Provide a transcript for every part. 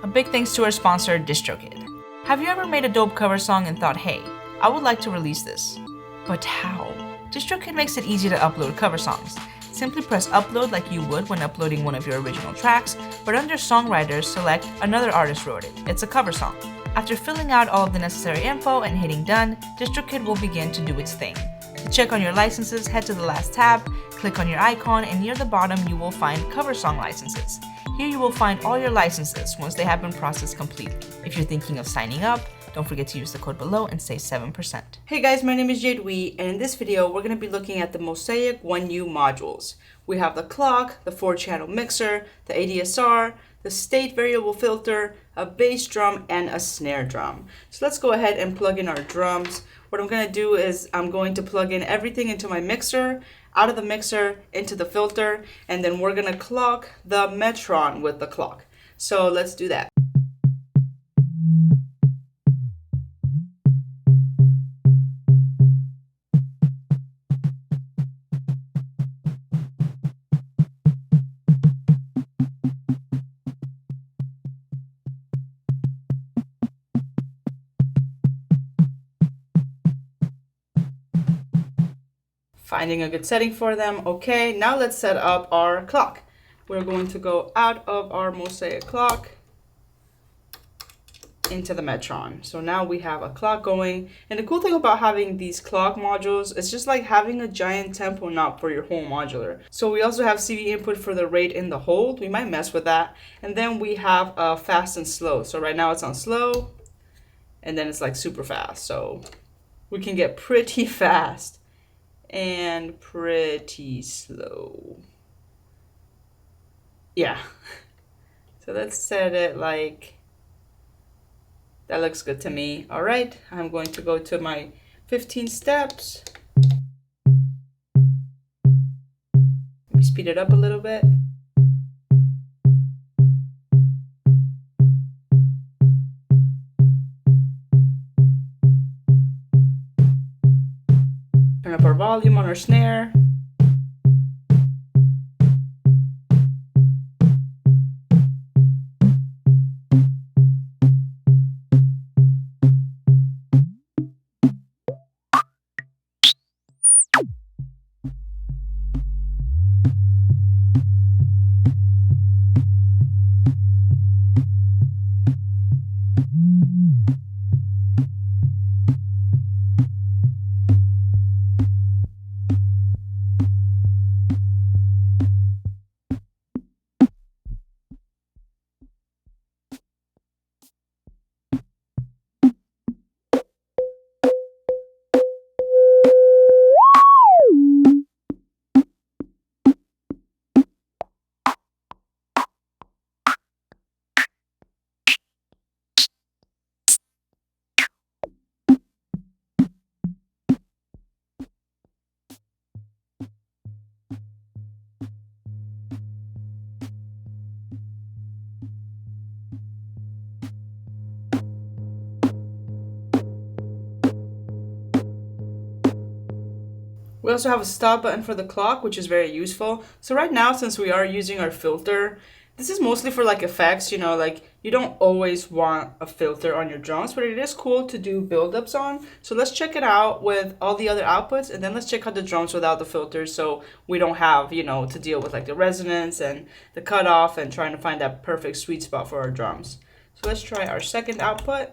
A big thanks to our sponsor, DistroKid. Have you ever made a dope cover song and thought, hey, I would like to release this? But how? DistroKid makes it easy to upload cover songs. Simply press upload like you would when uploading one of your original tracks, but under songwriters, select another artist wrote it. It's a cover song. After filling out all of the necessary info and hitting done, DistroKid will begin to do its thing. To check on your licenses, head to the last tab, click on your icon, and near the bottom you will find cover song licenses. Here you will find all your licenses once they have been processed completely. If you're thinking of signing up, don't forget to use the code below and save 7%. Hey guys, my name is JAde, and in this video we're going to be looking at the Mosaic 1U modules. We have the clock, the 4-channel mixer, the ADSR, the state variable filter, a bass drum, and a snare drum. So let's go ahead and plug in our drums. What I'm going to do is I'm going to plug in everything into my mixer, out of the mixer, into the filter, and then we're going to clock the Metron with the clock. So let's do that. Finding a good setting for them. Okay, now let's set up our clock. We're going to go out of our Mosaic clock into the Metron. So now we have a clock going. And the cool thing about having these clock modules, it's just like having a giant tempo knob for your whole modular. So we also have CV input for the rate and the hold. We might mess with that. And then we have fast and slow. So right now it's on slow, and then it's like super fast. So we can get pretty fast and pretty slow. Yeah. So let's set it like, that looks good to me. All right, I'm going to go to my 15 steps. Maybe speed it up a little bit. Turn up our volume on our snare. We also have a stop button for the clock, which is very useful. So right now, since we are using our filter, this is mostly for like effects, you know, like you don't always want a filter on your drums, but it is cool to do build-ups on. So let's check it out with all the other outputs, and then let's check out the drums without the filter so we don't have, you know, to deal with like the resonance and the cutoff and trying to find that perfect sweet spot for our drums. So let's try our second output.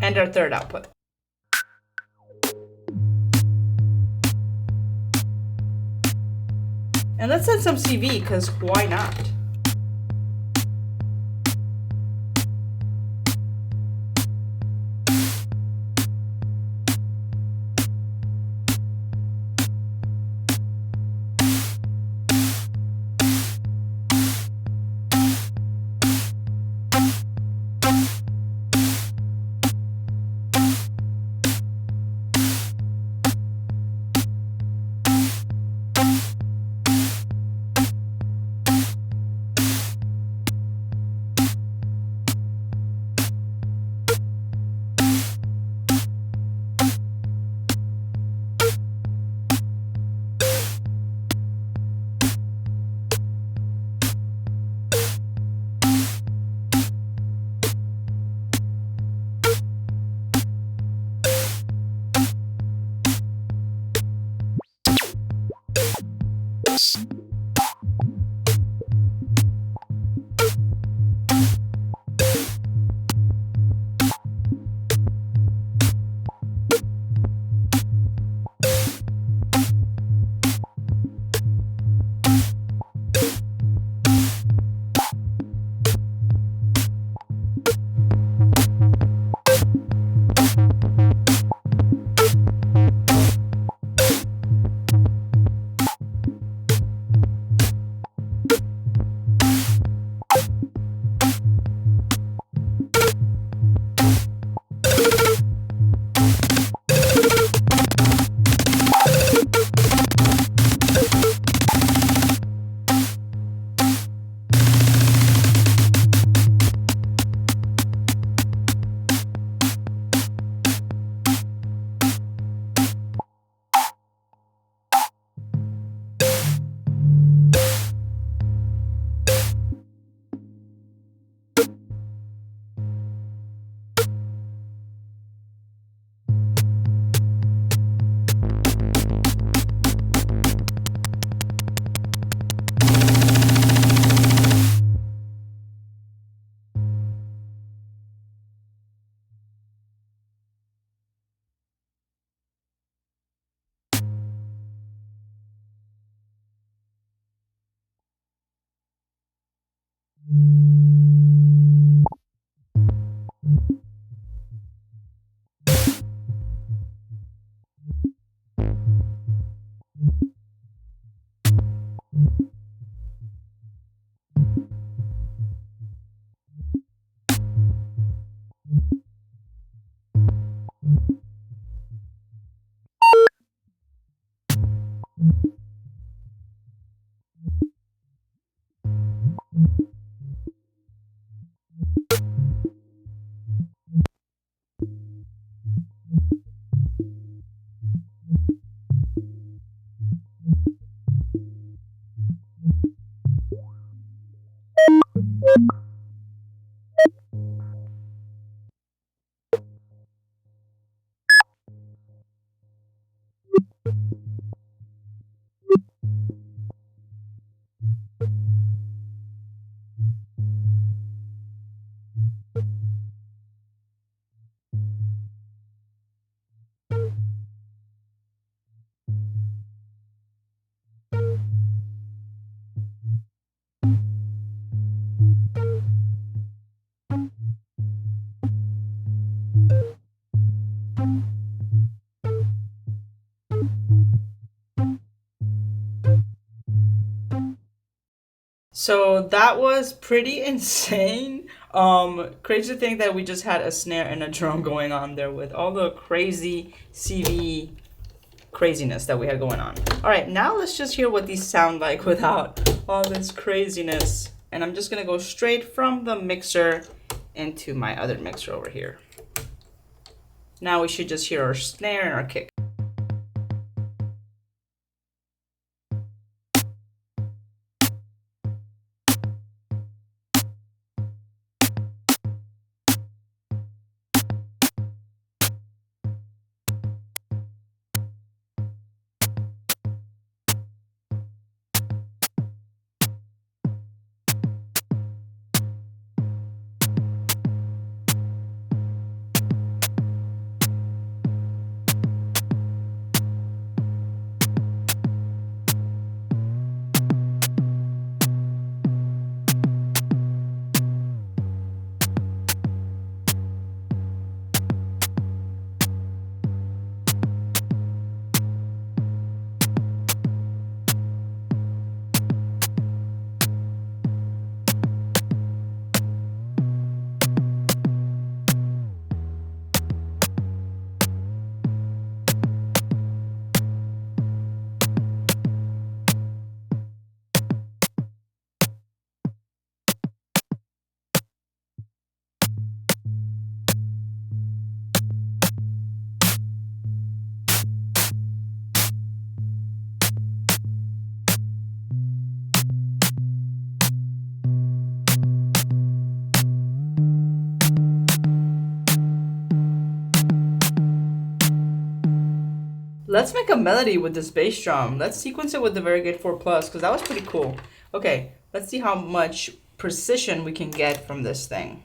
And our third output. And let's send some CV, because why not? So that was pretty insane. Crazy to think that we just had a snare and a drum going on there with all the crazy CV craziness that we had going on. All right, now let's just hear what these sound like without all this craziness. And I'm just gonna go straight from the mixer into my other mixer over here. Now we should just hear our snare and our kick. Let's make a melody with this bass drum. Let's sequence it with the Variegated 4 Plus because that was pretty cool. Okay, let's see how much precision we can get from this thing.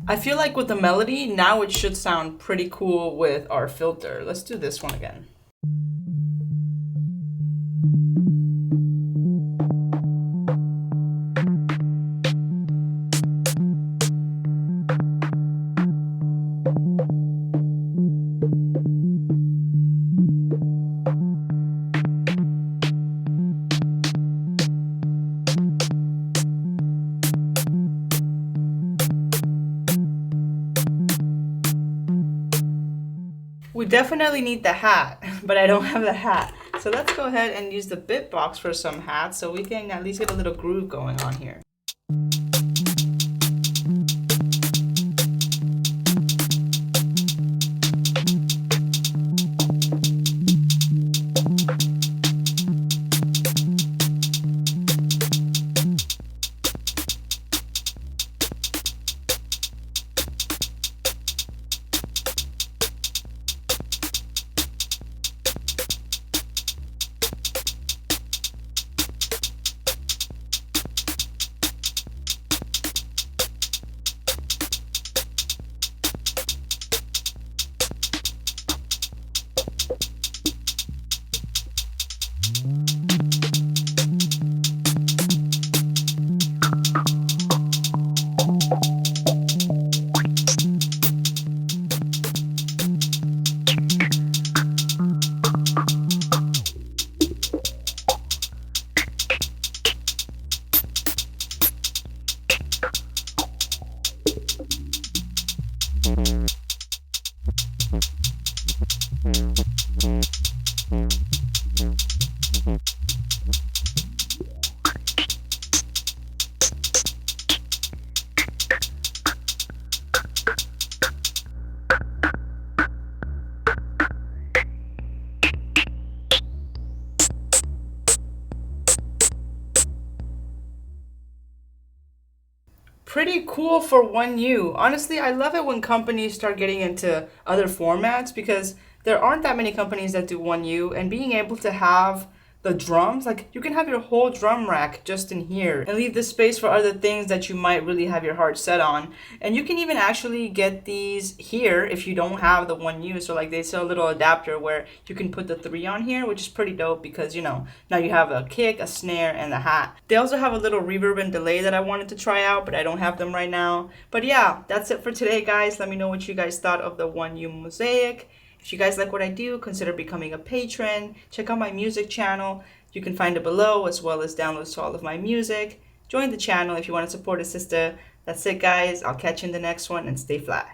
I feel like with the melody, now it should sound pretty cool with our filter. Let's do this one again. We definitely need the hat, but I don't have the hat. So let's go ahead and use the bit box for some hats so we can at least get a little groove going on here. Pretty cool for 1U. Honestly, I love it when companies start getting into other formats because there aren't that many companies that do 1U, and being able to have the drums, like you can have your whole drum rack just in here and leave the space for other things that you might really have your heart set on. And you can even actually get these here if you don't have the 1U. So like they sell a little adapter where you can put the 3 on here, which is pretty dope because, you know, now you have a kick, a snare, and the hat. They also have a little reverb and delay that I wanted to try out, but I don't have them right now. But yeah, that's it for today, guys. Let me know what you guys thought of the 1U Mosaic. If you guys like what I do, consider becoming a patron. Check out my music channel. You can find it below, as well as downloads to all of my music. Join the channel if you want to support a sister. That's it, guys. I'll catch you in the next one, and stay fly.